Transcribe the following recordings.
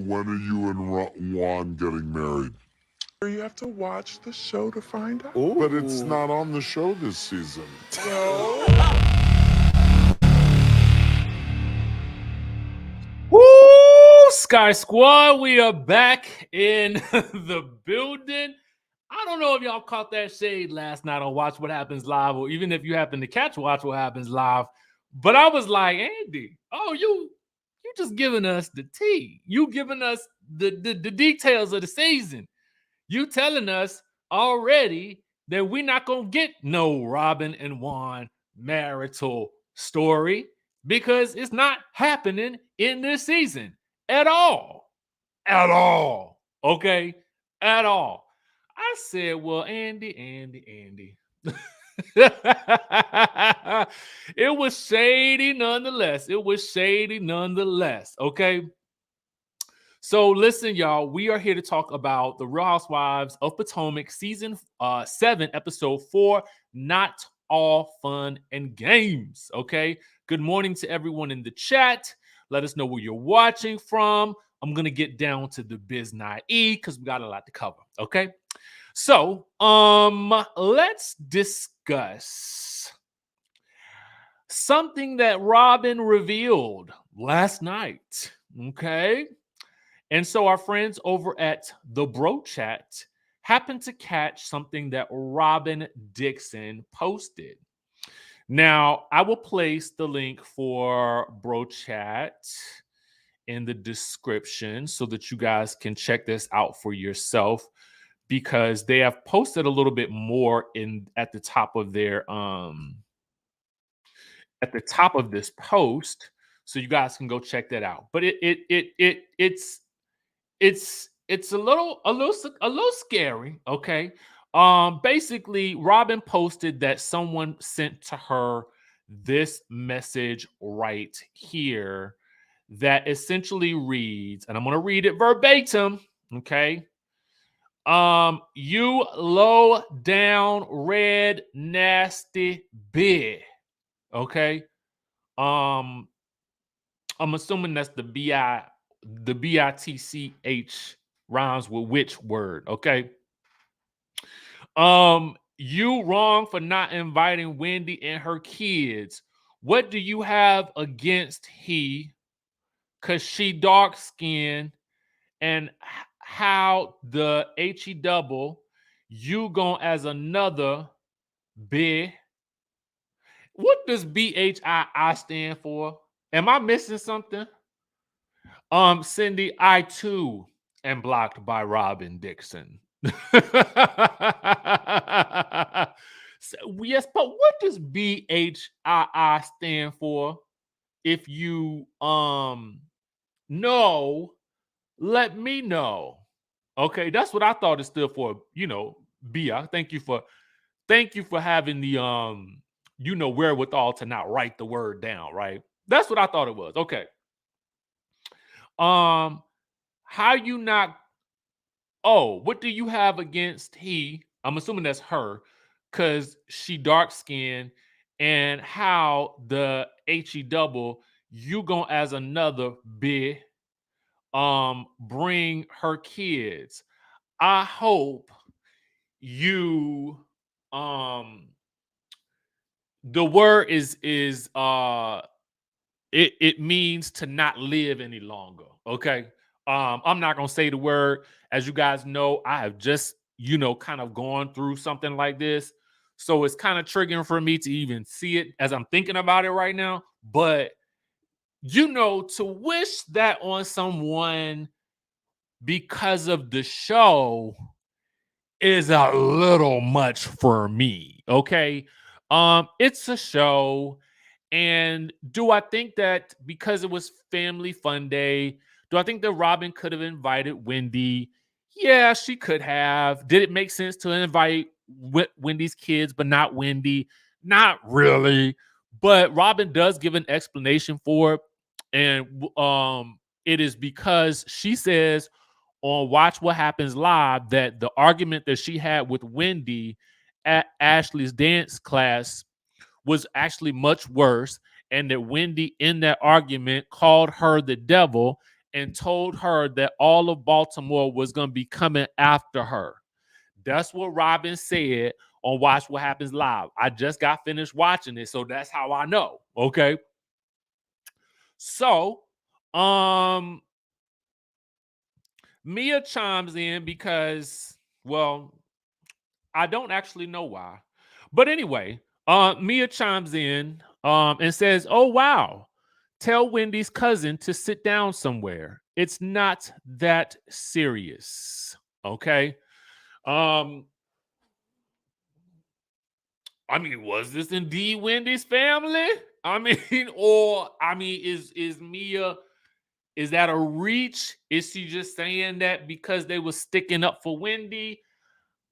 When are you and Juan getting married? You have to watch the show to find out. Ooh. But it's not on the show this season. No. Woo! Skye Squad, we are back in the building. I don't know if y'all caught that shade last night on Watch What Happens Live, or even if you happen to catch Watch What Happens Live. But I was like, Andy, you just giving us the tea. You giving us the details of the season. You telling us already that we're not going to get no Robyn and Juan marital story because it's not happening in this season at all. At all. Okay? At all. I said, well, Andy. It was shady nonetheless. Okay? So listen, y'all, we are here to talk about the Real Housewives of Potomac season 7, episode 4, Not All Fun and Games, okay? Good morning to everyone in the chat. Let us know where you're watching from. I'm going to get down to the biz because we got a lot to cover, okay? So, let's discuss something that Robyn revealed last night, okay? And so our friends over at the Bro Chat happened to catch something that Robyn Dixon posted. Now, I will place the link for Bro Chat in the description so that you guys can check this out for yourself, because they have posted a little bit more at the top of their at the top of this post, so you guys can go check that out. But it's a little scary, okay? Basically, Robyn posted that someone sent to her this message right here that essentially reads, and I'm going to read it verbatim, okay? You low down red nasty bitch, okay? I'm assuming that's the bitch rhymes with which word, okay? You wrong for not inviting Wendy and her kids. What do you have against he? Cause she dark skinned, and how the he double you gon' as another B. What does BHII stand for? Am I missing something? Cindy, I too am blocked by Robyn Dixon. So, yes, but what does BHII stand for? If you know, let me know. Okay, that's what I thought it stood for. Bia. Thank you for having the wherewithal to not write the word down, right? That's what I thought it was. Okay. How you not? Oh, what do you have against he? I'm assuming that's her, because she dark skinned, and how the he double you gon' as another big bring her kids. I hope you the word is it means to not live any longer. Okay. I'm not gonna say the word. As you guys know, I have just kind of gone through something like this, so it's kind of triggering for me to even see it as I'm thinking about it right now. But to wish that on someone because of the show is a little much for me. Okay. It's a show. And do I think that because it was Family Fun Day, do I think that Robyn could have invited Wendy? Yeah, she could have. Did it make sense to invite Wendy's kids, but not Wendy? Not really. But Robyn does give an explanation for it. And it is because she says on Watch What Happens Live that the argument that she had with Wendy at Ashley's dance class was actually much worse, and that Wendy in that argument called her the devil and told her that all of Baltimore was going to be coming after her. That's what Robyn said on Watch What Happens Live. I just got finished watching it, so that's how I know. Okay. So, Mia chimes in because, well, I don't actually know why. But anyway, Mia chimes in and says, "Oh, wow. Tell Wendy's cousin to sit down somewhere. It's not that serious." Okay. Um, I mean, was this indeed Wendy's family? I mean, is Mia, is that a reach? Is she just saying that because they were sticking up for Wendy?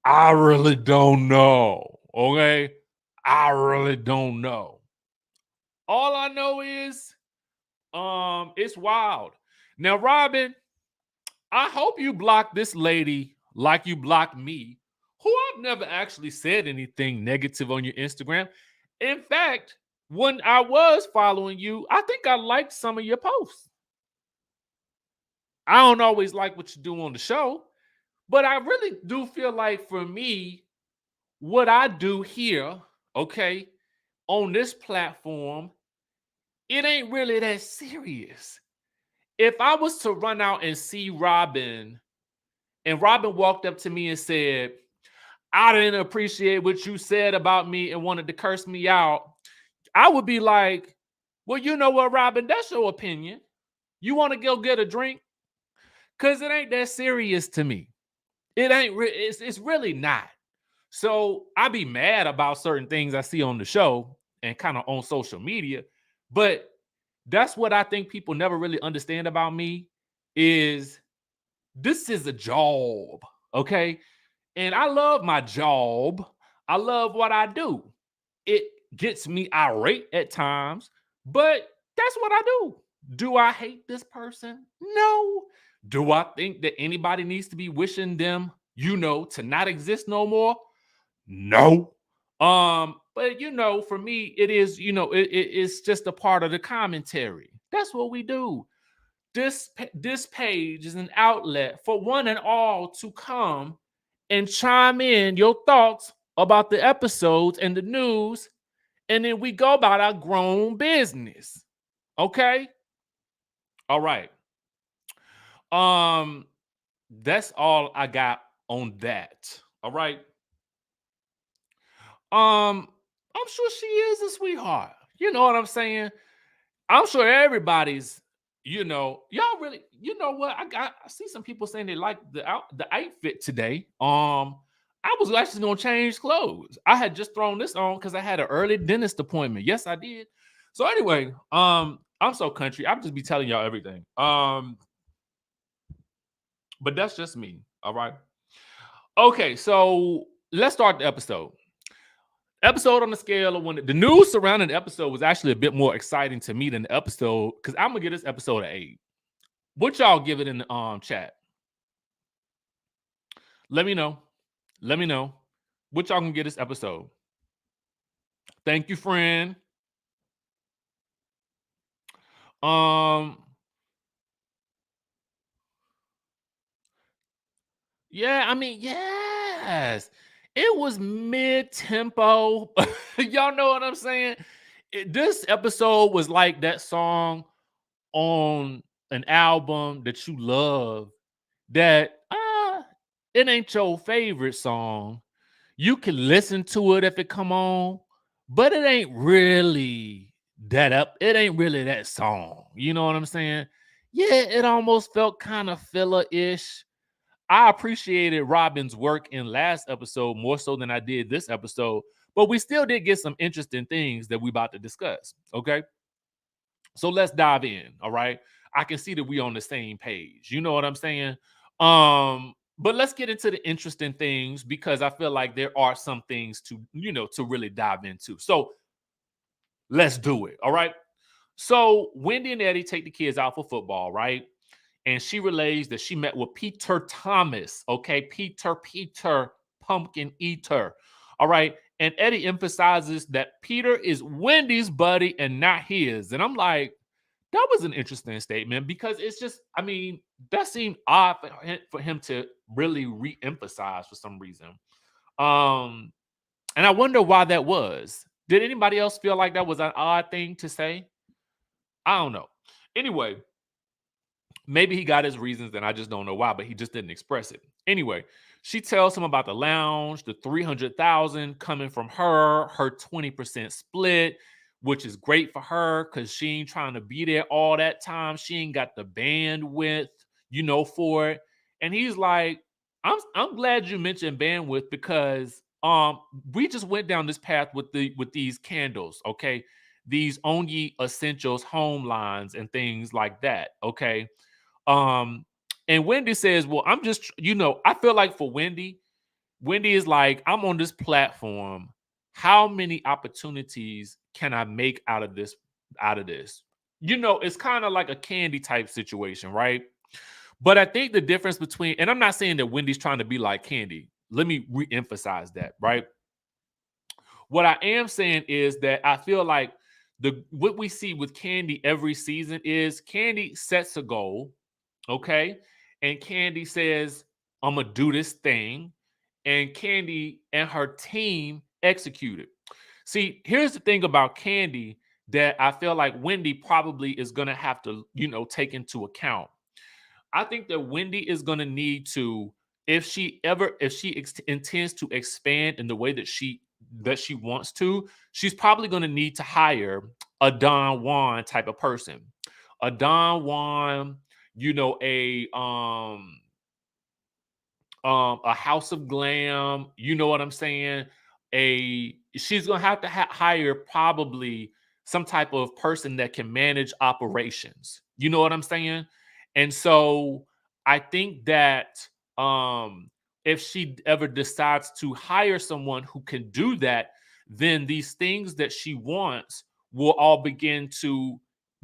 I really don't know. Okay. I really don't know. All I know is it's wild. Now, Robyn, I hope you block this lady like you blocked me, who I've never actually said anything negative on your Instagram. In fact, when I was following you, I think I liked some of your posts. I don't always like what you do on the show, but I really do feel like for me, what I do here, okay, on this platform, it ain't really that serious. If I was to run out and see Robyn, and Robyn walked up to me and said, "I didn't appreciate what you said about me and wanted to curse me out," I would be like, "Well, you know what, Robyn, that's your opinion. You want to go get a drink? Because it ain't that serious to me. It ain't, it's really not." So I be mad about certain things I see on the show and kind of on social media. But that's what I think people never really understand about me is this is a job, okay? And I love my job. I love what I do. It gets me irate at times, but that's what I do. Do I hate this person? No. Do I think that anybody needs to be wishing them, to not exist no more? No. But for me, it is, it's just a part of the commentary. That's what we do. This page is an outlet for one and all to come and chime in your thoughts about the episodes and the news, and then we go about our grown business. Okay? All right. That's all I got on that. All right. I'm sure she is a sweetheart. You know what I'm saying? I'm sure everybody's, y'all really, you know what? I see some people saying they like the outfit today. I was actually gonna change clothes. I had just thrown this on because I had an early dentist appointment. Yes, I did. So anyway, I'm so country. I'll just be telling y'all everything. But that's just me. All right. Okay, so let's start the episode. Episode on the scale of when the news surrounding the episode was actually a bit more exciting to me than the episode, because I'm gonna give this episode an 8. What y'all give it in the chat? Let me know. Let me know what y'all can get this episode. Thank you, friend. Yeah, I mean, yes. It was mid-tempo. Y'all know what I'm saying? This episode was like that song on an album that you love that it ain't your favorite song. You can listen to it if it come on, but it ain't really it ain't really that song. You know what I'm saying? Yeah, it almost felt kind of filler-ish. I appreciated Robyn's work in last episode more so than I did this episode, but we still did get some interesting things that we about to discuss. Okay. So let's dive in. All right. I can see that we on the same page. You know what I'm saying? But let's get into the interesting things because I feel like there are some things to really dive into. So let's do it. All right. So Wendy and Eddie take the kids out for football, right? And she relays that she met with Peter Thomas. Okay. Peter Pumpkin Eater. All right. And Eddie emphasizes that Peter is Wendy's buddy and not his. And I'm like, That was an interesting statement because it's just, I mean, that seemed odd for him to really re-emphasize for some reason. Um, and I wonder why that was. Did anybody else feel like that was an odd thing to say? I don't know. Anyway, maybe he got his reasons and I just don't know why, but he just didn't express it. Anyway, she tells him about the lounge, the 300,000 coming from her 20% split, which is great for her because she ain't trying to be there all that time. She ain't got the bandwidth, for it. And he's like, I'm glad you mentioned bandwidth because we just went down this path with these candles, okay? These only essentials home lines and things like that, okay? Um, and Wendy says, well, I'm just, I feel like for Wendy is like, I'm on this platform. How many opportunities can I make out of this? It's kind of like a Candy type situation, right? But I think the difference between, and I'm not saying that Wendy's trying to be like Candy. Let me re-emphasize that, right? What I am saying is that I feel like what we see with Candy every season is Candy sets a goal, okay? And Candy says, I'm gonna do this thing. And Candy and her team execute it. See, here's the thing about Candy that I feel like Wendy probably is gonna have to, take into account. I think that Wendy is gonna need to, if she intends to expand in the way that she wants to, she's probably gonna need to hire a Don Juan type of person. A Don Juan, a House of Glam, you know what I'm saying? She's gonna have to hire probably some type of person that can manage operations. You know what I'm saying? And so I think that if she ever decides to hire someone who can do that, then these things that she wants will all begin to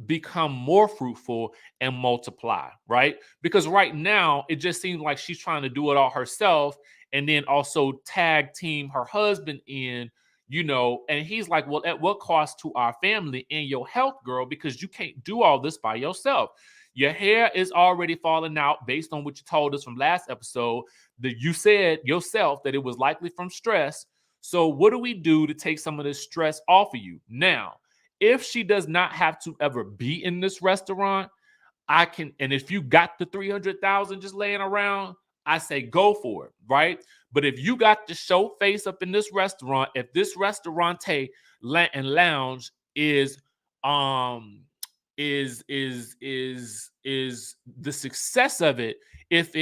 become more fruitful and multiply, right? Because right now it just seems like she's trying to do it all herself and then also tag team her husband in, and he's like, well, at what cost to our family and your health, girl? Because you can't do all this by yourself. Your hair is already falling out based on what you told us from last episode, that you said yourself that it was likely from stress. So what do we do to take some of this stress off of you? Now, if she does not have to ever be in this restaurant, and if you got the 300,000 just laying around, I say go for it, right? But if you got to show face up in this restaurant, if this restaurante and lounge is the success of it, if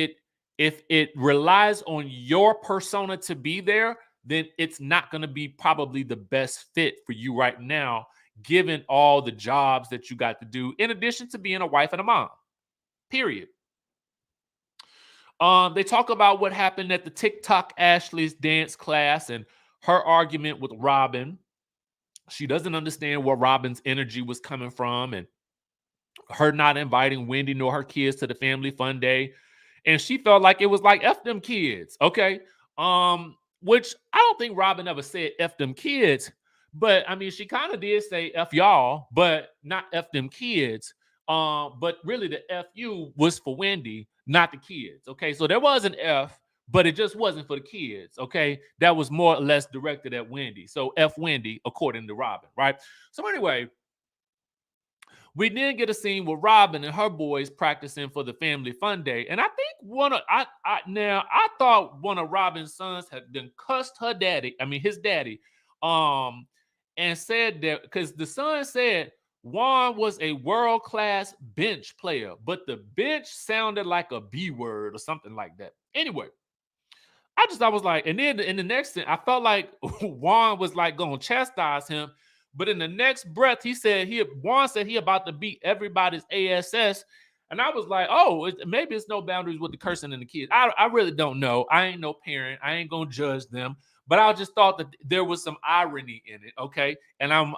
it relies on your persona to be there, then it's not going to be probably the best fit for you right now, given all the jobs that you got to do, in addition to being a wife and a mom, period. They talk about what happened at the TikTok Ashley's dance class and her argument with Robyn. She doesn't understand where Robyn's energy was coming from and her not inviting Wendy nor her kids to the family fun day. And she felt like it was like F them kids, okay? Which I don't think Robyn ever said F them kids, but I mean, she kind of did say F y'all, but not F them kids. But really the F you was for Wendy, not the kids, okay? So there was an F, but it just wasn't for the kids, okay? That was more or less directed at Wendy. So F Wendy, according to Robyn, right? So anyway, we did get a scene with Robyn and her boys practicing for the family fun day. And I think I thought one of Robyn's sons had been cussed his daddy, and said that because the son said Juan was a world-class bench player, but the bench sounded like a B word or something like that. Anyway, I was like, and then in the next thing, I felt like Juan was like going to chastise him. But in the next breath, Juan said he about to beat everybody's ASS. And I was like, oh, maybe it's no boundaries with the cursing and the kids. I really don't know. I ain't no parent. I ain't going to judge them. But I just thought that there was some irony in it, okay? And I'm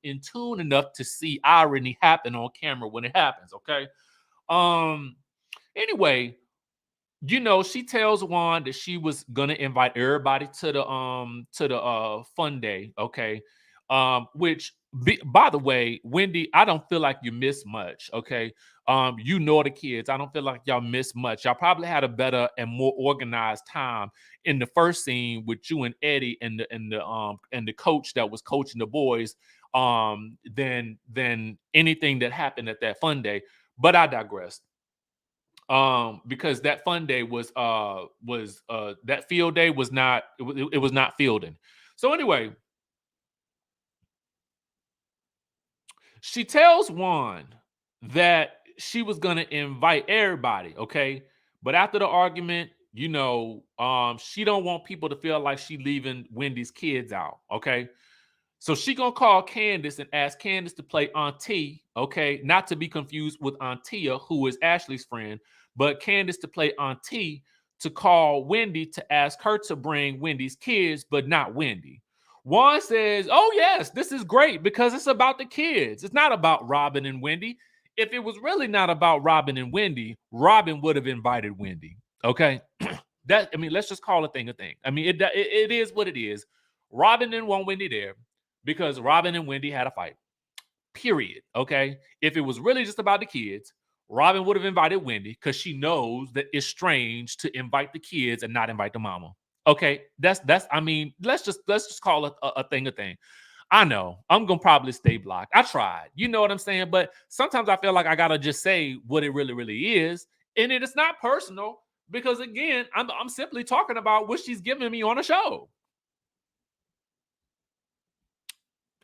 in tune enough to see irony happen on camera when it happens, okay? Anyway, she tells Juan that she was gonna invite everybody to the fun day, okay? Which, By the way, Wendy, I don't feel like you missed much. Okay. You know the kids. I don't feel like y'all missed much. Y'all probably had a better and more organized time in the first scene with you and Eddie and the coach that was coaching the boys than anything that happened at that fun day. But I digress. Because that fun day was that field day was not it was not fielding. So anyway, she tells Juan that she was gonna invite everybody, okay? But after the argument, she don't want people to feel like she leaving Wendy's kids out, okay? So she gonna call Candace and ask Candace to play Auntie, okay? Not to be confused with Auntia, who is Ashley's friend, but Candace to play Auntie to call Wendy to ask her to bring Wendy's kids, but not Wendy. Juan says, "Oh yes, this is great because it's about the kids. It's not about Robyn and Wendy. If it was really not about Robyn and Wendy, Robyn would have invited Wendy." Okay, let's just call a thing a thing. I mean, it is what it is. Robyn didn't want Wendy there because Robyn and Wendy had a fight. Period. Okay. If it was really just about the kids, Robyn would have invited Wendy because she knows that it's strange to invite the kids and not invite the mama. Okay. That's I mean, let's just call it a thing a thing. I know I'm gonna probably stay blocked. I tried, you know what I'm saying? But sometimes I feel like I gotta just say what it really is. And it is not personal because again, I'm simply talking about what she's giving me on a show.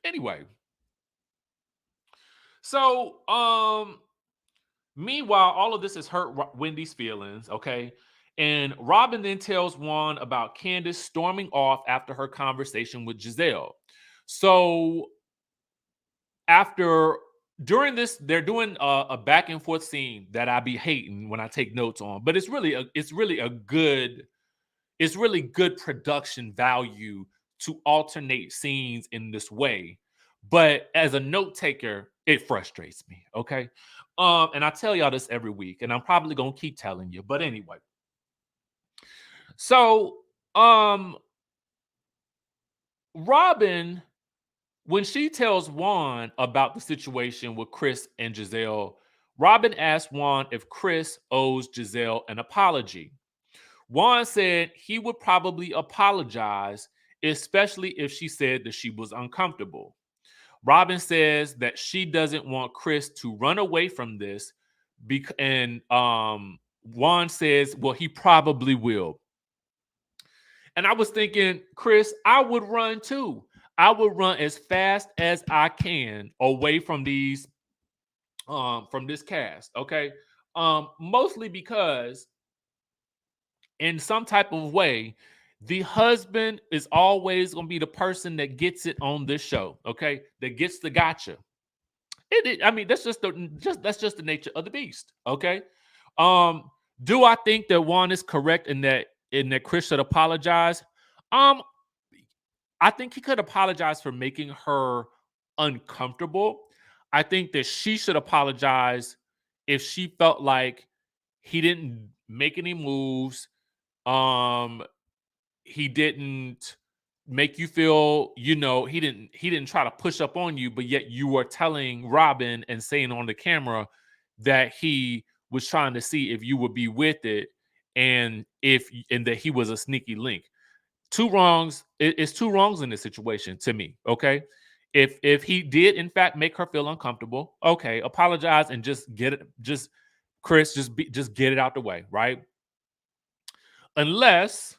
Anyway, so meanwhile, all of this has hurt Wendy's feelings, okay? And Robyn then tells Juan about Candace storming off after her conversation with Giselle. So after during this, they're doing a back and forth scene that I be hating when I take notes on, but it's really good production value to alternate scenes in this way. But as a note taker, it frustrates me. Okay. And I tell y'all this every week, and I'm probably gonna keep telling you. But anyway, so Robyn, when she tells Juan about the situation with Chris and Giselle, Robyn asks Juan if Chris owes Giselle an apology. Juan said he would probably apologize, especially if she said that she was uncomfortable. Robyn says that she doesn't want Chris to run away from this, and Juan says, well, he probably will. And I was thinking, Chris, I would run too. I would run as fast as I can away from this cast, okay? Mostly because in some type of way, the husband is always going to be the person that gets it on this show, okay? That gets the gotcha. I mean, that's just the nature of the beast, okay? Do I think that Juan is correct in that Chris should apologize? Um, I think he could apologize for making her uncomfortable. I think that she should apologize if she felt like he didn't make any moves. Um, he didn't make you feel, he didn't try to push up on you, but yet you were telling Robyn and saying on the camera that he was trying to see if you would be with it and that he was a sneaky link. Two wrongs. It's two wrongs in this situation to me. Okay. If he did in fact make her feel uncomfortable, okay, apologize and just get it, Chris, just get it out the way, right? Unless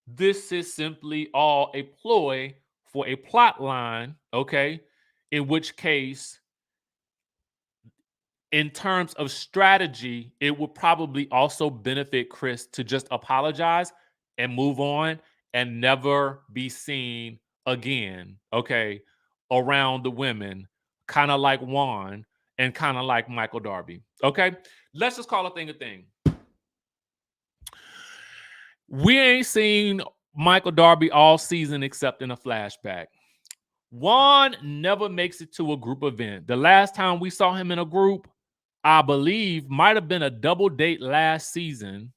this is simply all a ploy for a plot line, okay? In which case, in terms of strategy, it would probably also benefit Chris to just apologize and move on and never be seen again, okay, around the women, kind of like Juan and kind of like Michael Darby, okay? Let's just call a thing a thing. We ain't seen Michael Darby all season except in a flashback. Juan never makes it to a group event. The last time we saw him in a group, I believe, might have been a double date last season,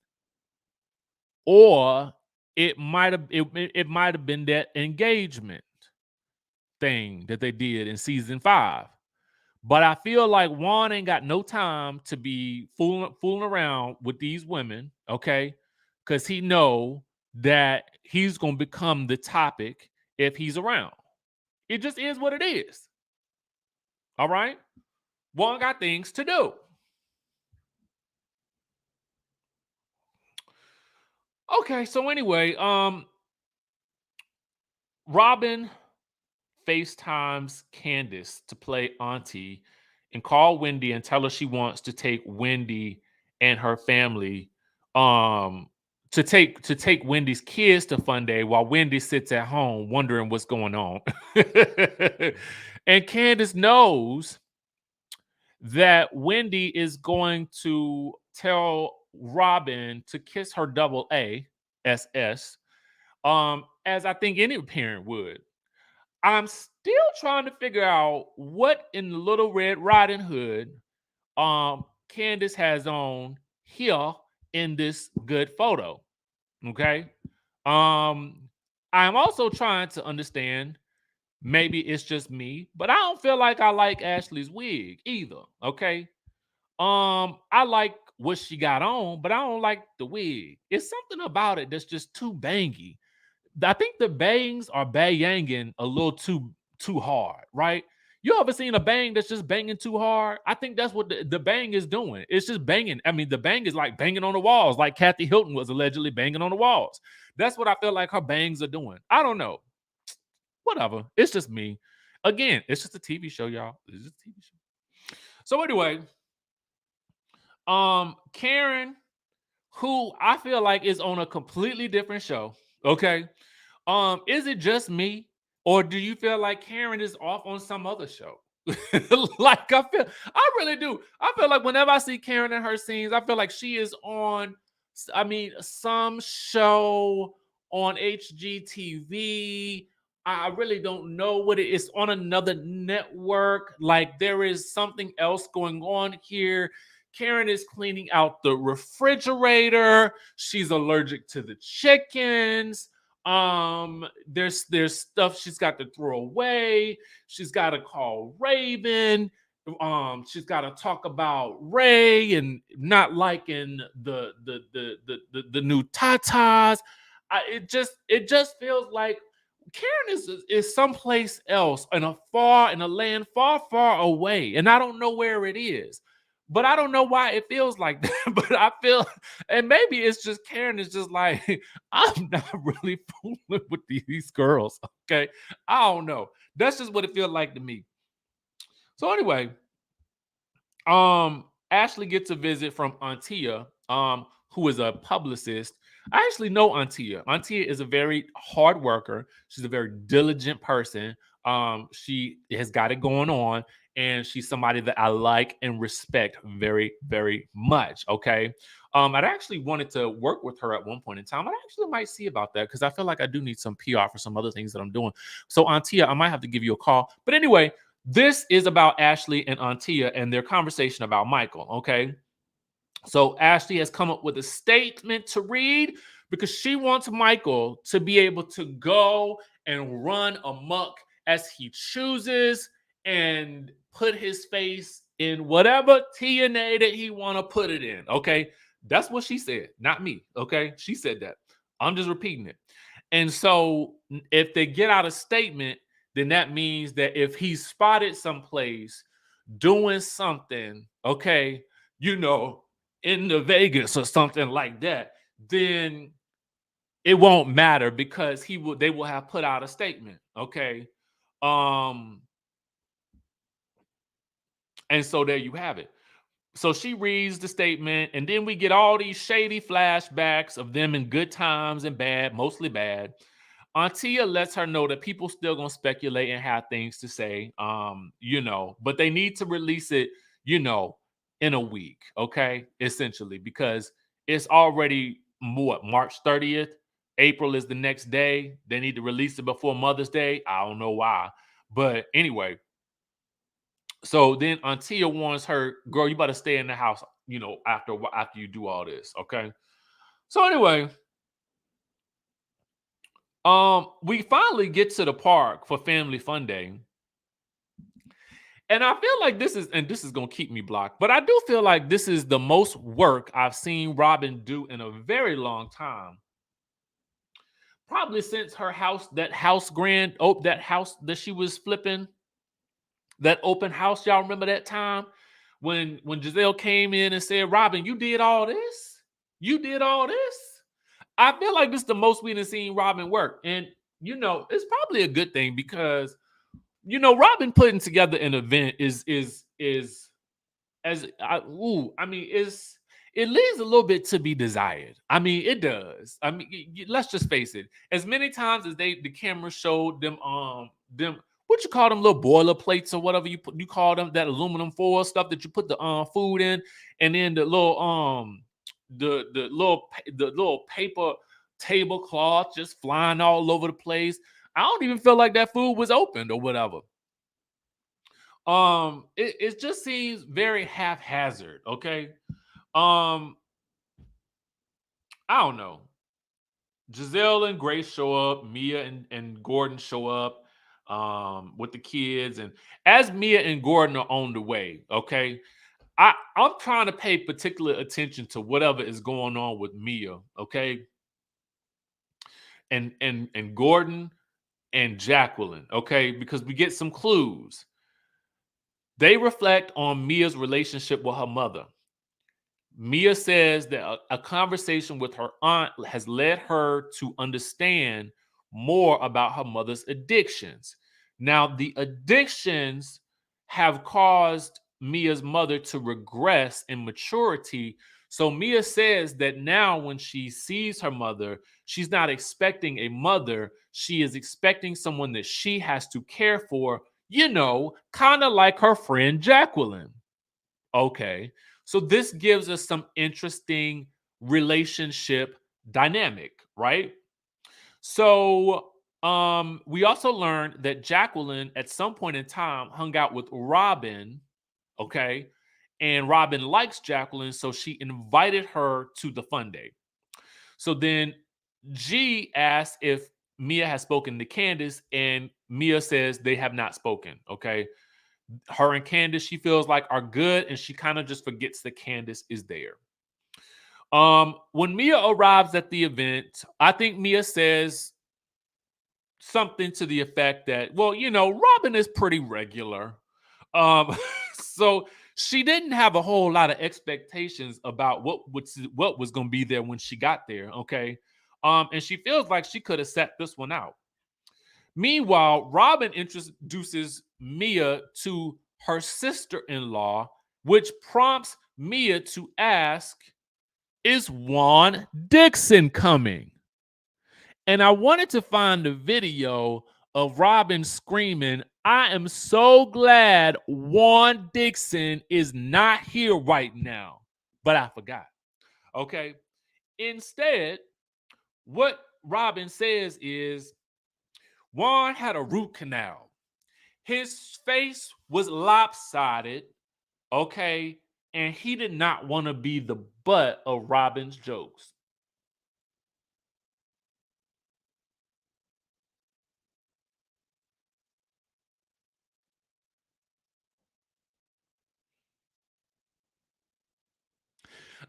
or it might have been that engagement. thing that they did in season 5. But I feel like Juan ain't got no time to be fooling around with these women, okay? Because he know that he's gonna become the topic if he's around. It just is what it is. All right. Juan got things to do. Okay, so anyway, Robyn FaceTimes Candace to play Auntie and call Wendy and tell her she wants to take Wendy and her family to take Wendy's kids to Fun Day while Wendy sits at home wondering what's going on. And Candace knows that Wendy is going to tell Robyn to kiss her double A SS, as I think any parent would. I'm still trying to figure out what in the Little Red Riding Hood Candace has on here in this good photo. Okay. I'm also trying to understand, maybe it's just me, but I don't feel like I like Ashley's wig either. Okay. I like what she got on, but I don't like the wig. It's something about it that's just too bangy. I think the bangs are banging a little too hard, right? You ever seen a bang that's just banging too hard? I think that's what the bang is doing. It's just banging. I mean, the bang is like banging on the walls, like Kathy Hilton was allegedly banging on the walls. That's what I feel like her bangs are doing. I don't know. Whatever. It's just me. Again, it's just a TV show, y'all. It's just a TV show. So anyway, Karen, who I feel like is on a completely different show. Okay. Is it just me, or do you feel like Karen is off on some other show? Like I really do. I feel like whenever I see Karen in her scenes, I feel like she is on, I mean, some show on HGTV. I really don't know what it is, on another network. Like there is something else going on here. Karen is cleaning out the refrigerator. She's allergic to the chickens. There's stuff she's got to throw away. She's got to call Raven. She's got to talk about Ray and not liking the new tatas. It just feels like Karen is someplace else in a land far away, and I don't know where it is. But I don't know why it feels like that. But I feel, and maybe it's just Karen is just like, I'm not really fooling with these girls. Okay. I don't know. That's just what it feels like to me. So anyway, Ashley gets a visit from Antia, who is a publicist. I actually know Antia. Antia is a very hard worker. She's a very diligent person. She has got it going on, and she's somebody that I like and respect very, very much. Okay. I'd actually wanted to work with her at one point in time. I actually might see about that because I feel like I do need some PR for some other things that I'm doing. So, Antia, I might have to give you a call. But anyway, this is about Ashley and Antia and their conversation about Michael, okay? So Ashley has come up with a statement to read because she wants Michael to be able to go and run amok as he chooses and put his face in whatever TNA that he want to put it in, okay? That's what she said, not me, okay? She said that. I'm just repeating it. And so if they get out a statement, then that means that if he's spotted someplace doing something, okay, in the Vegas or something like that, then it won't matter because they will have put out a statement, okay? And so there you have it. So she reads the statement, and then we get all these shady flashbacks of them in good times and bad, mostly bad. Antia lets her know that people still gonna speculate and have things to say, but they need to release it, in a week, okay, essentially, because it's already what, March 30th. April is the next day. They need to release it before Mother's Day. I don't know why, but anyway. So then Antia warns her, girl, you better stay in the house, after you do all this, okay? So anyway, We finally get to the park for Family Fun Day. And I feel like this is gonna keep me blocked, but I do feel like this is the most work I've seen Robyn do in a very long time. Probably since her house, that house that she was flipping, that open house. Y'all remember that time when Giselle came in and said, "Robyn, you did all this? You did all this?" I feel like this is the most we've seen Robyn work, and it's probably a good thing because Robyn putting together an event is as I ooh, I mean, it leaves a little bit to be desired. I mean, it does. I mean, let's just face it. As many times as the camera showed them what you call them, little boiler plates or whatever you call them, that aluminum foil stuff that you put the food in, and then the little the little paper tablecloth just flying all over the place. I don't even feel like that food was opened or whatever. It just seems very haphazard. Okay. um I don't know. Giselle and Grace show up, Mia and Gordon show up with the kids, and as Mia and Gordon are on the way, okay, I'm trying to pay particular attention to whatever is going on with Mia, okay, and Gordon and Jacqueline, okay, because we get some clues. They reflect on Mia's relationship with her mother. Mia says that a conversation with her aunt has led her to understand more about her mother's addictions. Now, the addictions have caused Mia's mother to regress in maturity. So Mia says that now when she sees her mother, she's not expecting a mother. She is expecting someone that she has to care for, kind of like her friend Jacqueline. Okay. So this gives us some interesting relationship dynamic, right? So we also learned that Jacqueline at some point in time hung out with Robyn, okay? And Robyn likes Jacqueline, so she invited her to the fun day. So then G asked if Mia has spoken to Candace, and Mia says they have not spoken, okay? Her and Candace, she feels like, are good, and she kind of just forgets that Candace is there. When Mia arrives at the event, I think Mia says something to the effect that, well, Robyn is pretty regular. So she didn't have a whole lot of expectations about what was going to be there when she got there, okay? And she feels like she could have set this one out. Meanwhile, Robyn introduces Mia to her sister-in-law, which prompts Mia to ask, is Juan Dixon coming? And I wanted to find a video of Robyn screaming, I am so glad Juan Dixon is not here right now. But I forgot. Okay. Instead, what Robyn says is, Juan had a root canal. His face was lopsided, okay, and he did not want to be the butt of Robyn's jokes.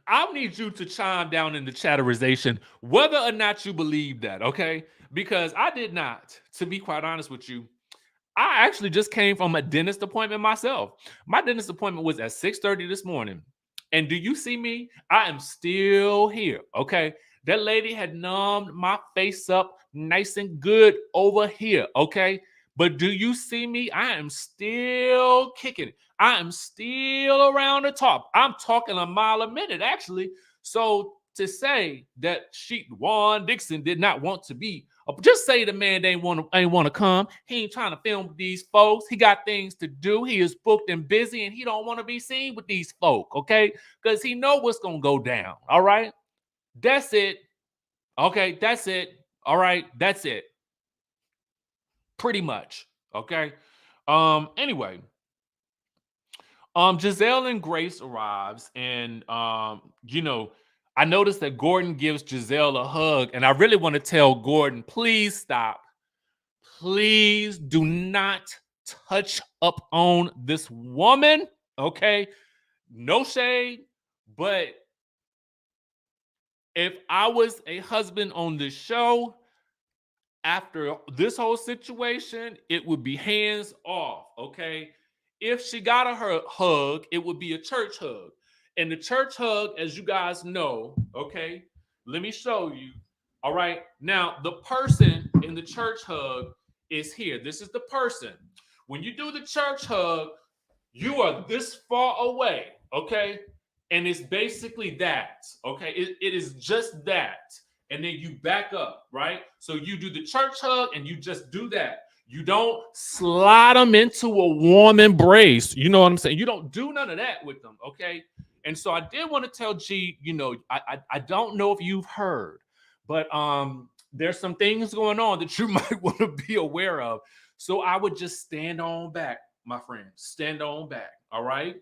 I'll need you to chime down in the chatterization whether or not you believe that, okay? Because I did not, to be quite honest with you. I actually just came from a dentist appointment myself. My dentist appointment was at 6:30 this morning. And do you see me? I am still here, okay? That lady had numbed my face up nice and good over here, okay? But do you see me? I am still kicking it. I am still around the top. I'm talking a mile a minute, actually. So to say that Juan Dixon did not want to be, just say the man ain't want to come. He ain't trying to film with these folks. He got things to do. He is booked and busy, and he don't want to be seen with these folk, okay? Because he know what's gonna go down. All right, that's it. Okay, that's it. All right, that's it. Pretty much. Okay. Anyway, Giselle and Grace arrives, and I noticed that Gordon gives Giselle a hug, and I really want to tell Gordon, please stop. Please do not touch up on this woman, okay? No shade, but if I was a husband on this show, after this whole situation, it would be hands off, okay? If she got her hug, it would be a church hug. And the church hug, as you guys know, okay, let me show you. All right, now the person in the church hug is here. This is the person. When you do the church hug, you are this far away, okay? And it's basically that, okay? It is just that. And then you back up, right? So you do the church hug and you just do that. You don't slide them into a warm embrace. You know what I'm saying? You don't do none of that with them, okay? And so I did want to tell G, you know, I don't know if you've heard, but there's some things going on that you might want to be aware of. So I would just stand on back, my friend. Stand on back, all right?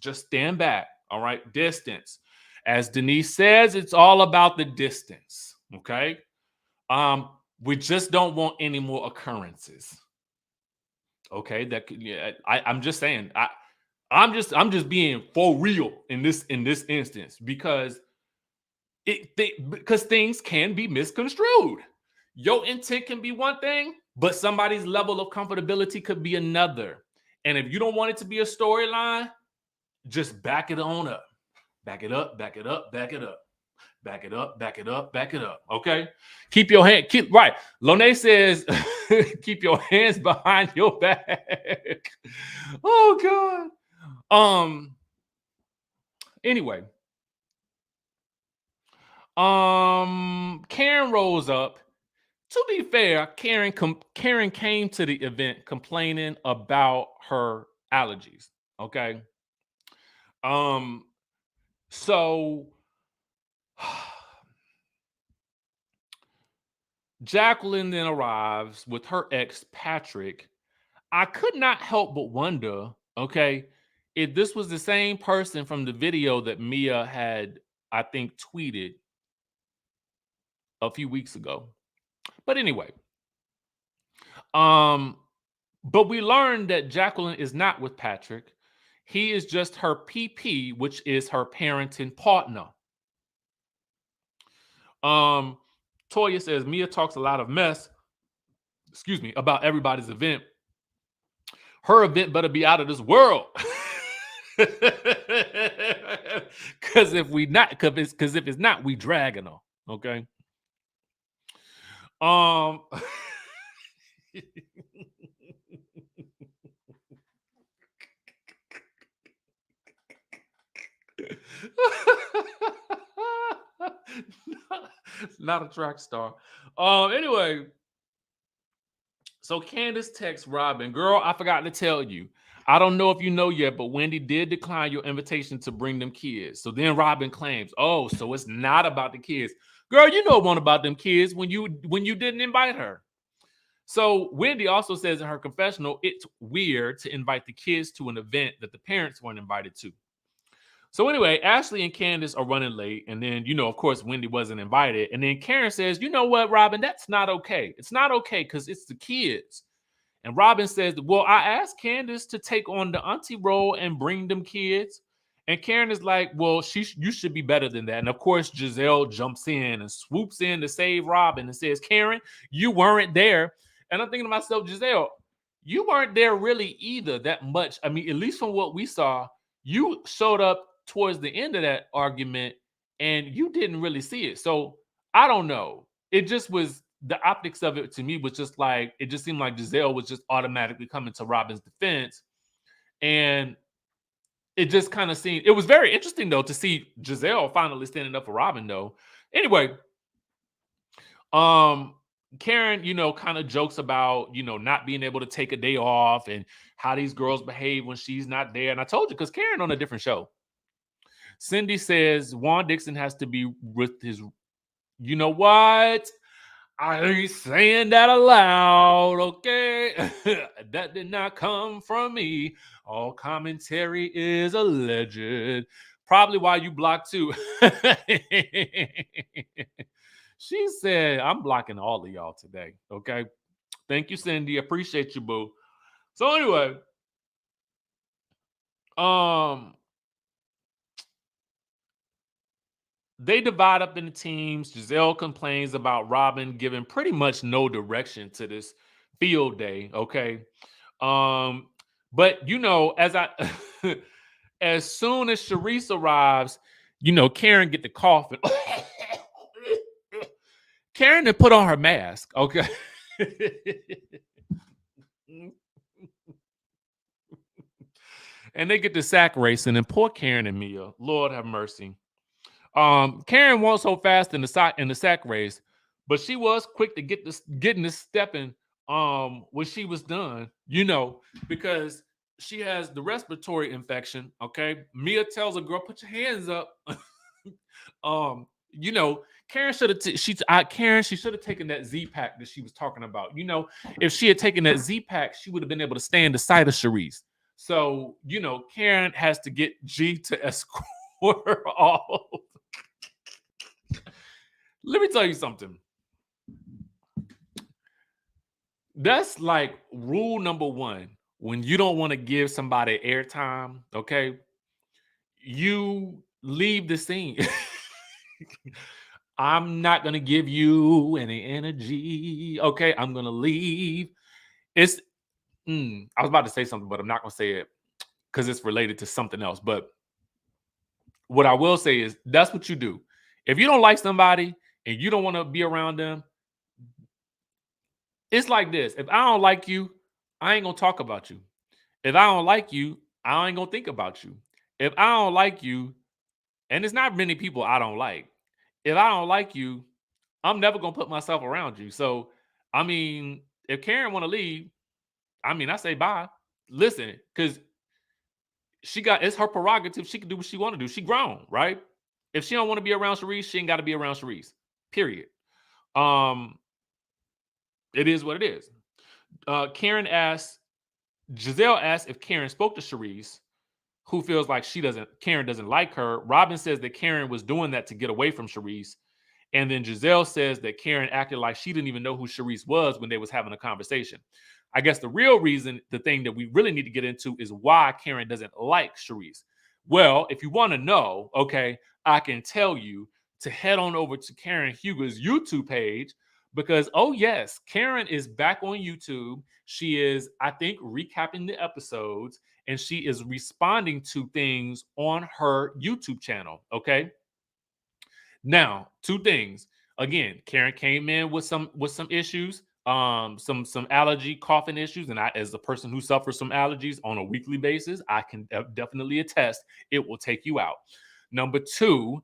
Just stand back, all right? Distance. As Denise says, it's all about the distance, okay? We just don't want any more occurrences. Okay, I'm just saying. I'm just being for real in this instance because because things can be misconstrued. Your intent can be one thing, but somebody's level of comfortability could be another. And if you don't want it to be a storyline, just back it on up. Back it up, back it up, back it up. Back it up, back it up, back it up. Okay. Keep your hand, keep right. Lone says, keep your hands behind your back. Oh God. Anyway. Karen rolls up. To be fair, Karen came to the event complaining about her allergies. Okay. So Jacqueline then arrives with her ex, Patrick. I could not help but wonder, okay, if this was the same person from the video that Mia had, I think, tweeted a few weeks ago. But anyway, but we learned that Jacqueline is not with Patrick. He is just her PP, which is her parenting partner. Toya says Mia talks a lot of mess, about everybody's event. Her event better be out of this world. Because if it's not, we dragging her. Okay. not a track star. Anyway, so Candace texts Robyn, girl, I forgot to tell you. I don't know if you know yet, but Wendy did decline your invitation to bring them kids. So then Robyn claims, oh, so it's not about the kids. Girl, you know it wasn't about them kids when you didn't invite her. So Wendy also says in her confessional, it's weird to invite the kids to an event that the parents weren't invited to. So anyway, Ashley and Candace are running late. And then, of course, Wendy wasn't invited. And then Karen says, you know what, Robyn, that's not okay. It's not okay because it's the kids. And Robyn says, well, I asked Candace to take on the auntie role and bring them kids. And Karen is like, well, you should be better than that. And of course, Giselle jumps in and swoops in to save Robyn and says, Karen, you weren't there. And I'm thinking to myself, Giselle, you weren't there really either that much. I mean, at least from what we saw, you showed up towards the end of that argument and you didn't really see it. So I don't know. It just was, the optics of it to me was just like, it just seemed like Giselle was just automatically coming to Robyn's defense. And it just kind of seemed, it was very interesting though to see Giselle finally standing up for Robyn though. Anyway, Karen, kind of jokes about, not being able to take a day off and how these girls behave when she's not there. And I told you, because Karen on a different show. Cindy says Juan Dixon has to be with his, you know what? I ain't saying that aloud, okay? That did not come from me. All commentary is alleged. Probably why you blocked too. She said, I'm blocking all of y'all today. Okay. Thank you, Cindy. Appreciate you, boo. So anyway, they divide up into teams. Giselle complains about Robyn giving pretty much no direction to this field day. Okay. But you know, as I as soon as Sharice arrives, you know, Karen get the coughing. Karen had put on her mask. Okay. And they get the sack racing, and poor Karen and Mia, Lord have mercy. Karen won't so fast in the sack race, but she was quick to getting this stepping when she was done, you know, because she has the respiratory infection. Okay. Mia tells a girl, put your hands up. You know, Karen should have Karen, she should have taken that Z-Pack that she was talking about. You know, if she had taken that Z-Pack, she would have been able to stand the side of Sharice. So, you know, Karen has to get G to escort her off. Let me tell you something. That's like rule number one. When you don't want to give somebody airtime, okay, you leave the scene. I'm not going to give you any energy. Okay, I'm going to leave. It's, I was about to say something, but I'm not going to say it because it's related to something else. But what I will say is that's what you do. If you don't like somebody and you don't want to be around them, it's like this. If I don't like you, I ain't going to talk about you. If I don't like you, I ain't going to think about you. If I don't like you, and it's not many people I don't like. If I don't like you, I'm never going to put myself around you. So, I mean, if Karen want to leave, I mean, I say bye. Listen, because it's her prerogative. She can do what she want to do. She grown, right? If she don't want to be around Sharice, she ain't got to be around Sharice. Period. It is what it is. Giselle asks if Karen spoke to Sharice, who feels like Karen doesn't like her. Robyn says that Karen was doing that to get away from Sharice. And then Giselle says that Karen acted like she didn't even know who Sharice was when they was having a conversation. I guess the real reason, the thing that we really need to get into is why Karen doesn't like Sharice. Well, if you want to know, okay, I can tell you to head on over to Karen Huger's YouTube page because, oh yes, Karen is back on YouTube. She is, I think, recapping the episodes and she is responding to things on her YouTube channel, okay? Now, two things. Again, Karen came in with some issues, some allergy, coughing issues, and I, as a person who suffers from allergies on a weekly basis, I can definitely attest it will take you out. Number two,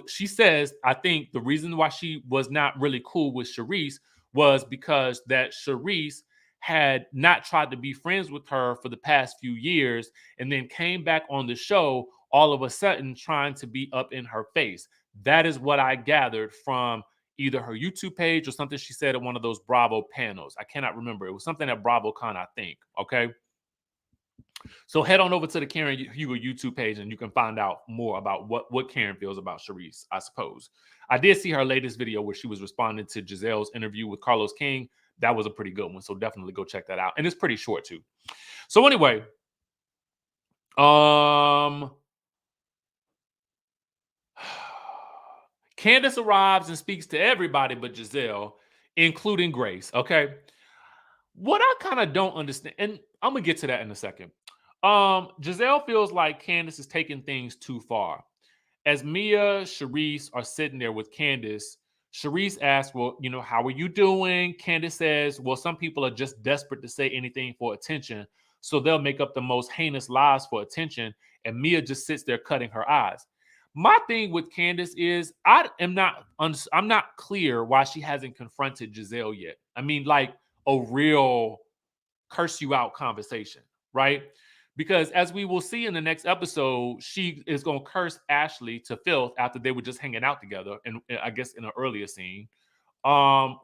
she says I think the reason why she was not really cool with Sharice was because that Sharice had not tried to be friends with her for the past few years, and then came back on the show all of a sudden trying to be up in her face. That is what I gathered from either her YouTube page or something she said at one of those Bravo panels. I cannot remember. It was something at BravoCon, I think. Okay. So head on over to the Karen Huger YouTube page and you can find out more about what Karen feels about Sharice, I suppose. I did see her latest video where she was responding to Giselle's interview with Carlos King. That was a pretty good one. So definitely go check that out. And it's pretty short too. So anyway, Candace arrives and speaks to everybody but Giselle, including Grace. Okay. What I kind of don't understand, and I'm gonna get to that in a second. Giselle feels like Candace is taking things too far. As Mia, Sharice are sitting there with Candace, Sharice asks, well, you know, how are you doing? Candace says, well, some people are just desperate to say anything for attention, so they'll make up the most heinous lies for attention. And Mia just sits there cutting her eyes. My thing with Candace is I'm not clear why she hasn't confronted Giselle yet. I mean, like a real curse you out conversation, right? Because as we will see in the next episode, she is going to curse Ashley to filth after they were just hanging out together. And I guess in an earlier scene,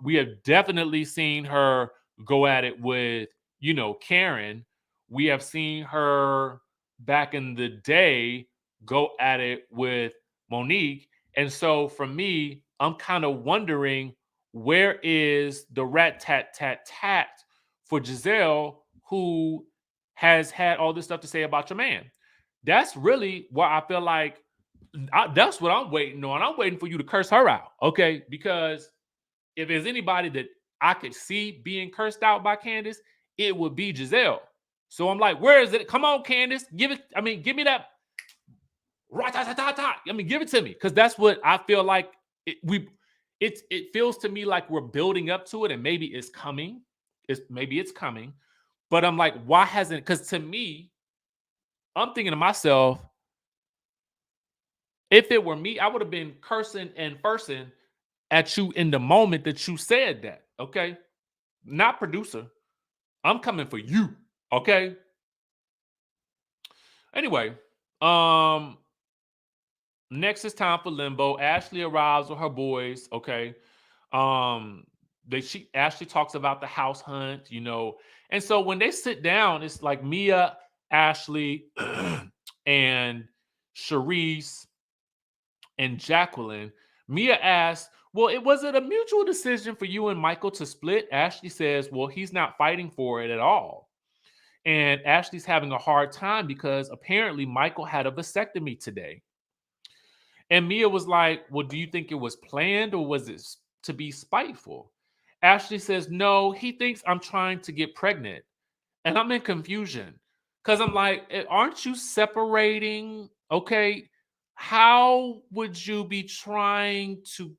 we have definitely seen her go at it with, you know, Karen. We have seen her back in the day go at it with Monique. And so for me, I'm kind of wondering, where is the rat tat tat tat for Giselle, who has had all this stuff to say about your man? That's really what I feel like. That's what I'm waiting on. I'm waiting for you to curse her out, okay? Because if there's anybody that I could see being cursed out by Candace, it would be Giselle. So I'm like, where is it? Come on, Candace. Give it. I mean, give me that. I mean, give it to me. Because that's what I feel like it feels to me like we're building up to it, and maybe it's coming. Maybe it's coming. But I'm like, why hasn't? Because to me, I'm thinking to myself, if it were me, I would have been cursing and fursing at you in the moment that you said that. Okay. Not producer. I'm coming for you. Okay. Anyway, next is time for limbo. Ashley arrives with her boys. Okay. Ashley talks about the house hunt, and so when they sit down, it's like Mia, Ashley, and Sharice and Jacqueline. Mia asks, well, was it a mutual decision for you and Michael to split? Ashley says, well, he's not fighting for it at all. And Ashley's having a hard time because apparently Michael had a vasectomy today. And Mia was like, well, do you think it was planned or was it to be spiteful? Ashley says, no, he thinks I'm trying to get pregnant. And I'm in confusion because I'm like, aren't you separating? Okay. How would you be trying to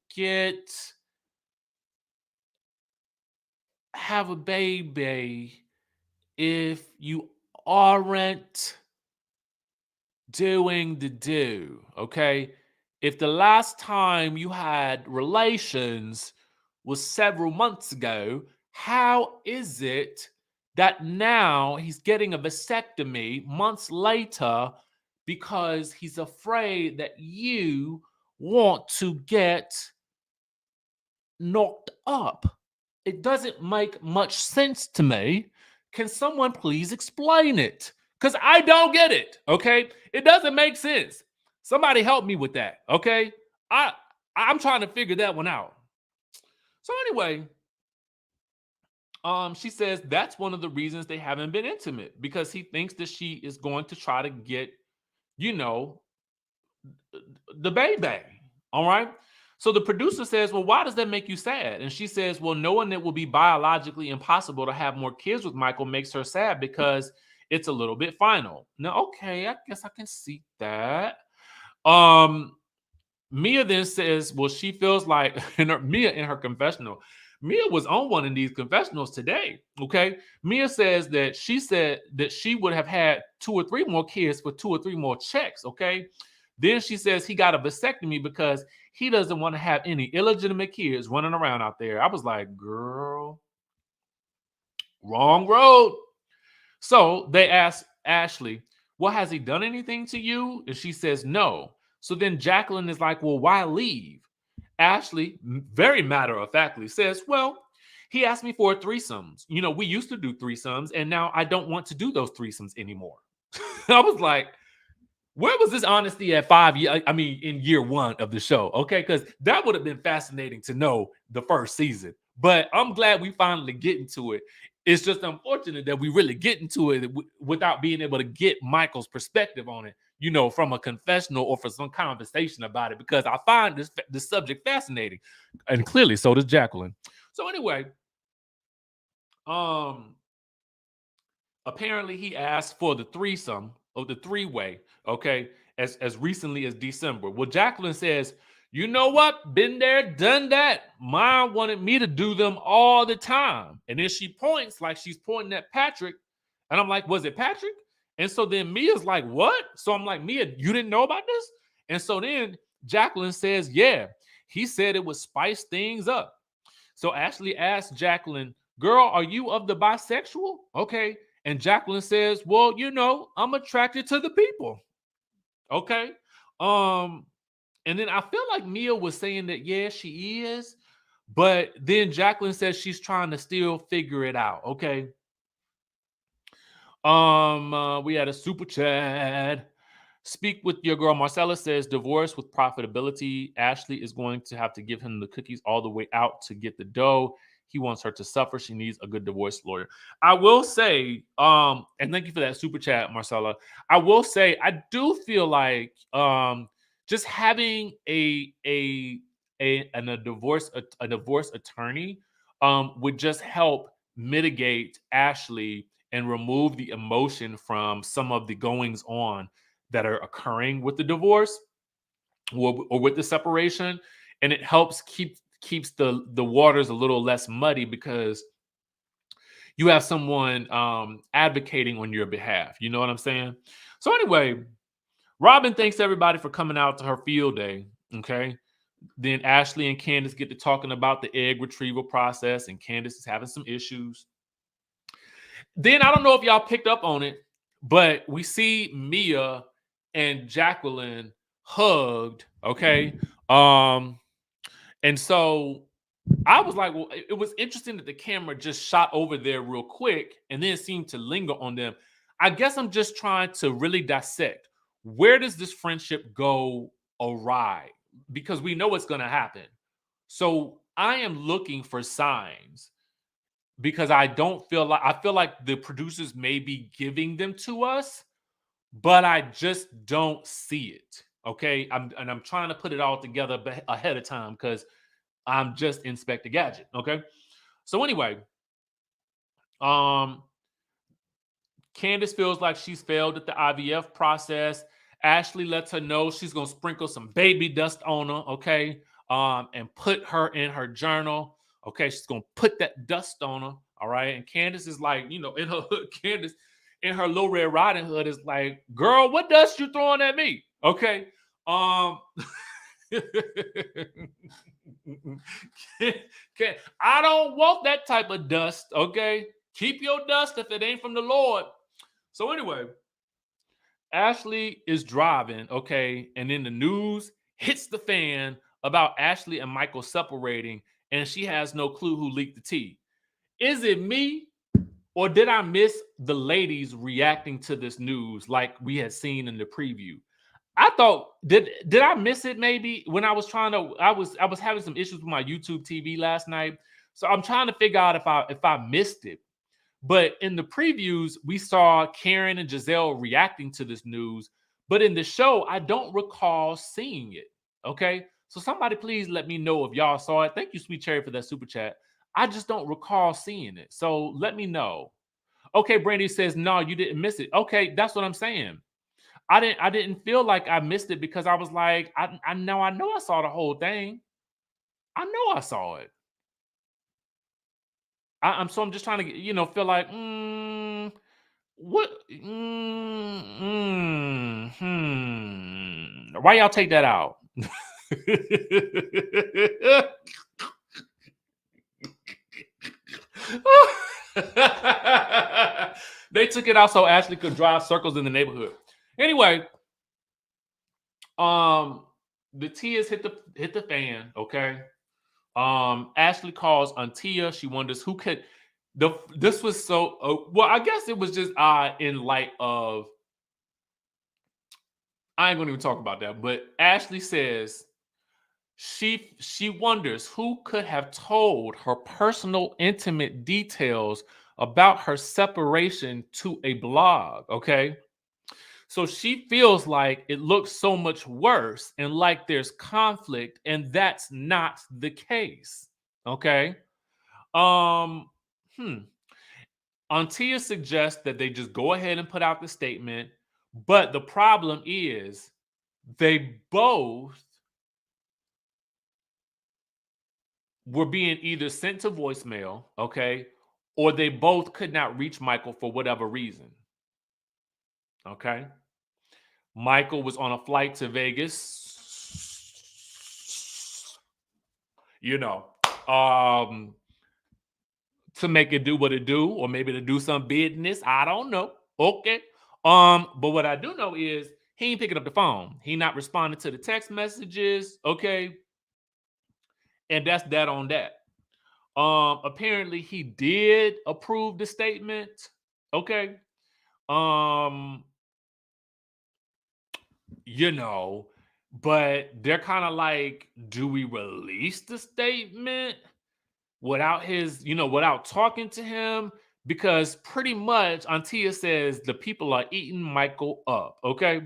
have a baby if you aren't doing the do? Okay. If the last time you had relations was several months ago, how is it that now he's getting a vasectomy months later because he's afraid that you want to get knocked up? It doesn't make much sense to me. Can someone please explain it? Because I don't get it, okay? It doesn't make sense. Somebody help me with that, okay? I'm trying to figure that one out. So anyway, she says that's one of the reasons they haven't been intimate, because he thinks that she is going to try to get, the baby. All right. So the producer says, well, why does that make you sad? And she says, well, knowing it will be biologically impossible to have more kids with Michael makes her sad because it's a little bit final. Now, okay, I guess I can see that. Mia then says, well, she feels like Mia in her confessional. Mia was on one of these confessionals today. Okay. Mia says that she said that she would have had 2 or 3 more kids for 2 or 3 more checks. Okay. Then she says he got a vasectomy because he doesn't want to have any illegitimate kids running around out there. I was like, girl, wrong road. So they asked Ashley, well, has he done anything to you? And she says, no. So then Jacqueline is like, well, why leave? Ashley, very matter-of-factly, says, well, he asked me for threesomes. We used to do threesomes, and now I don't want to do those threesomes anymore. I was like, where was this honesty at 5 years? I mean, in year 1 of the show, okay? Because that would have been fascinating to know the first season. But I'm glad we finally get into it. It's just unfortunate that we really get into it without being able to get Michael's perspective on it, from a confessional or from some conversation about it, because I find this subject fascinating. And clearly so does Jacqueline. So anyway, apparently he asked for the threesome or the 3-way, okay, as recently as December. Well, Jacqueline says, you know what? Been there, done that. Mine wanted me to do them all the time. And then she points like she's pointing at Patrick. And I'm like, was it Patrick? And so then Mia's like, what? So I'm like, Mia, you didn't know about this? And so then Jacqueline says, yeah, he said it would spice things up. So Ashley asked Jacqueline, girl, are you of the bisexual? Okay. And Jacqueline says, well, I'm attracted to the people. Okay. And then I feel like Mia was saying that, yeah, she is. But then Jacqueline says she's trying to still figure it out. Okay. We had a super chat. Speak with your girl. Marcella says divorce with profitability. Ashley is going to have to give him the cookies all the way out to get the dough. He wants her to suffer. She needs a good divorce lawyer. I will say, and thank you for that super chat, Marcella. I will say, I do feel like just having a divorce attorney would just help mitigate Ashley and remove the emotion from some of the goings on that are occurring with the divorce or with the separation, and it helps keeps the waters a little less muddy because you have someone advocating on your behalf. You know what I'm saying? So anyway, Robyn thanks everybody for coming out to her field day. Okay. Then Ashley and Candace get to talking about the egg retrieval process, and Candace is having some issues. Then I don't know if y'all picked up on it, but we see Mia and Jacqueline hugged. Okay. And so I was like, well, it was interesting that the camera just shot over there real quick and then seemed to linger on them. I guess I'm just trying to really dissect, where does this friendship go awry? Because we know what's going to happen. So I am looking for signs because I feel like the producers may be giving them to us, but I just don't see it. Okay. I'm trying to put it all together ahead of time because I'm just Inspector Gadget. Okay. So anyway, Candace feels like she's failed at the IVF process. Ashley lets her know she's gonna sprinkle some baby dust on her, okay, and put her in her journal. Okay, she's gonna put that dust on her. All right, and Candace is like, you know, in her hood, Candace in her Little Red Riding Hood is like, girl, what dust you throwing at me? Okay, I don't want that type of dust. Okay, keep your dust if it ain't from the Lord. So anyway, Ashley is driving, okay, and then the news hits the fan about Ashley and Michael separating, and she has no clue who leaked the tea. Is it me, or did I miss the ladies reacting to this news like we had seen in the preview? I thought, did I miss it maybe when I was trying to I was having some issues with my YouTube TV last night. So I'm trying to figure out if I missed it. But in the previews, we saw Karen and Giselle reacting to this news. But in the show, I don't recall seeing it. Okay. So somebody please let me know if y'all saw it. Thank you, Sweet Cherry, for that super chat. I just don't recall seeing it. So let me know. Okay, Brandy says, no, you didn't miss it. Okay, that's what I'm saying. I didn't feel like I missed it because I was like, I know I saw the whole thing. I know I saw it. I'm just trying to, feel like, what? Why y'all take that out? They took it out so Ashley could drive circles in the neighborhood. Anyway, the tears hit the fan. Okay. Ashley calls Antia. She wonders who could. This was so well. I guess it was just in light of. I ain't gonna even talk about that. But Ashley says she wonders who could have told her personal, intimate details about her separation to a blog. Okay. So she feels like it looks so much worse and like there's conflict, and that's not the case. Okay. Um, Antia suggests that they just go ahead and put out the statement, but the problem is they both were being either sent to voicemail, okay, or they both could not reach Michael for whatever reason. Okay. Michael was on a flight to Vegas, to make it do what it do, or maybe to do some business. I don't know. Okay. But what I do know is he ain't picking up the phone. He not responding to the text messages. Okay. And that's that on that. Apparently he did approve the statement. Okay. Um, you know, but they're kind of like, do we release the statement without his, without talking to him? Because pretty much Antia says the people are eating Michael up. Okay.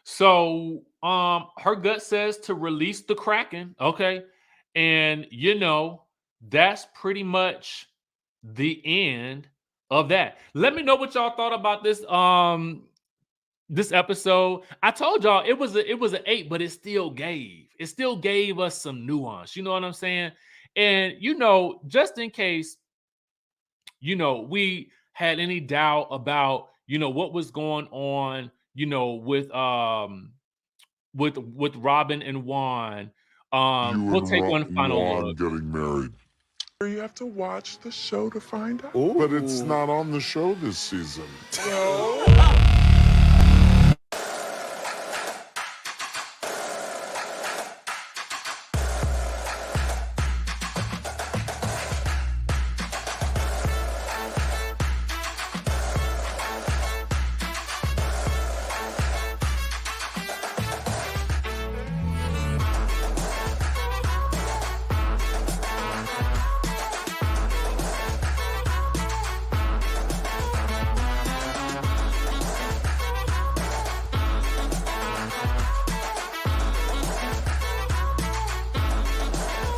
So her gut says to release the Kraken. Okay. And that's pretty much the end of that. Let me know what y'all thought about this episode. I told y'all it was an 8, but it still gave us some nuance. You know what I'm saying? And just in case we had any doubt about what was going on with Robyn and Juan, You we'll and take one final Juan look. getting married. You have to watch the show to find out. But it's not on the show this season.